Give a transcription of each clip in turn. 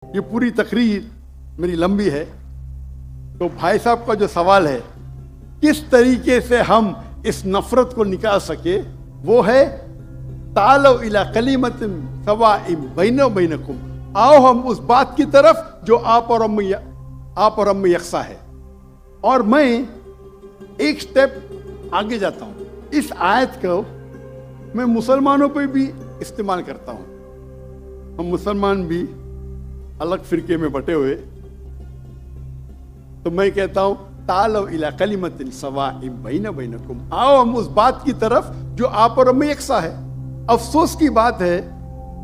یہ پوری تقریر میری لمبی ہے، تو بھائی صاحب کا جو سوال ہے کس طریقے سے ہم اس نفرت کو نکال سکے، وہ ہے تعالوا الی کلمۃ سواء بیننا و بینکم، آؤ ہم اس بات کی طرف جو آپ اور ہم میں یکساں ہے۔ اور میں ایک سٹیپ آگے جاتا ہوں، اس آیت کو میں مسلمانوں پہ بھی استعمال کرتا ہوں۔ ہم مسلمان بھی الگ فرقے میں بٹے ہوئے، تو میں کہتا ہوں تعالوا الی کلمۃ سواء بیننا و بینکم، آؤ ہم اس بات کی طرف جو آپ اور ہم میں یکساں ہے۔ افسوس کی بات ہے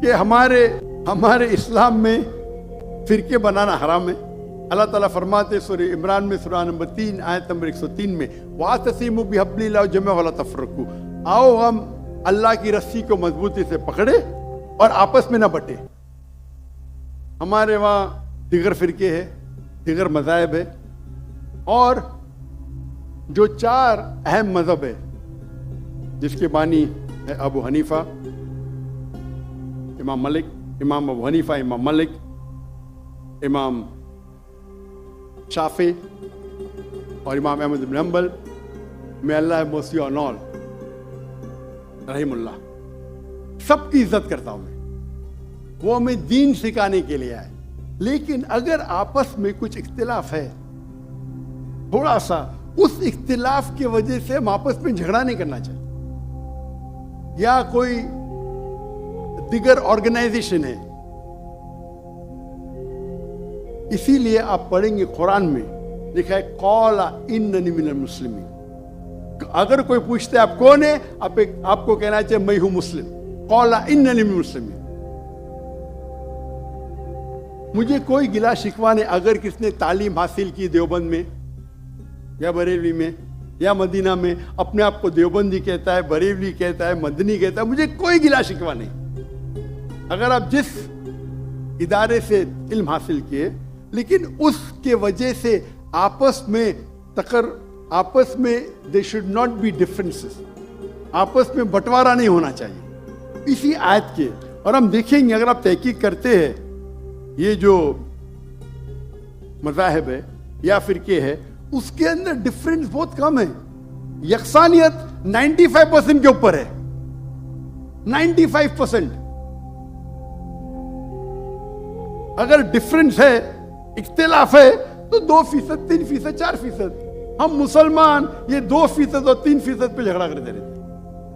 کہ ہمارے اسلام میں فرقے بنانا حرام ہے۔ اللہ تعالیٰ فرماتے سورہ عمران میں سورہ نمبر 3 آیت نمبر 103 میں وَاعْتَصِمُوا بِحَبْلِ اللَّهِ جَمِيعًا وَلَا تَفَرَّقُوا، آؤ ہم اللہ کی رسی کو مضبوطی سے پکڑے اور آپس میں نہ بٹے۔ ہمارے وہاں دیگر فرقے ہیں، دیگر مذاہب ہے، اور جو 4 اہم مذہب ہے جس کے بانی ہے ابو حنیفہ، امام ابو حنیفہ، امام مالک، امام شافعی اور امام احمد بن حنبل، میں اللہ موسی اور نول رحم اللہ، سب کی عزت کرتا ہوں میں، وہ ہمیں دین سکھانے کے لیے آئے۔ لیکن اگر آپس میں کچھ اختلاف ہے تھوڑا سا، اس اختلاف کی وجہ سے ہم آپس میں جھگڑا نہیں کرنا چاہیے، یا کوئی دیگر آرگنائزیشن ہے۔ اسی لیے آپ پڑھیں گے قرآن میں لکھا ہے قال اننی من المسلمین۔ اگر کوئی پوچھتے آپ کون ہے، آپ کو کہنا چاہیے میں ہوں مسلم، قال اننی من المسلمین۔ مجھے کوئی گلا شکوہ نہیں اگر کس نے تعلیم حاصل کی دیوبند میں یا بریلوی میں یا مدینہ میں، اپنے آپ کو دیوبندی کہتا ہے، بریلوی کہتا ہے، مدنی کہتا ہے، مجھے کوئی گلا شکوہ نہیں۔ اگر آپ جس ادارے سے علم حاصل کیے، لیکن اس کے وجہ سے آپس میں they should not be differences, آپس میں بٹوارا نہیں ہونا چاہیے اسی آیت کے۔ اور ہم دیکھیں گے اگر آپ تحقیق کرتے ہیں، یہ جو مذاہب ہے یا فرقے ہے، اس کے اندر ڈفرینس بہت کم ہے، یکسانیت 95% کے اوپر ہے، 95%۔ اگر ڈفرینس ہے، اختلاف ہے، تو 2%، 3%، 4%۔ ہم مسلمان یہ 2% اور 3% پہ جھگڑا کرتے رہتے ہیں۔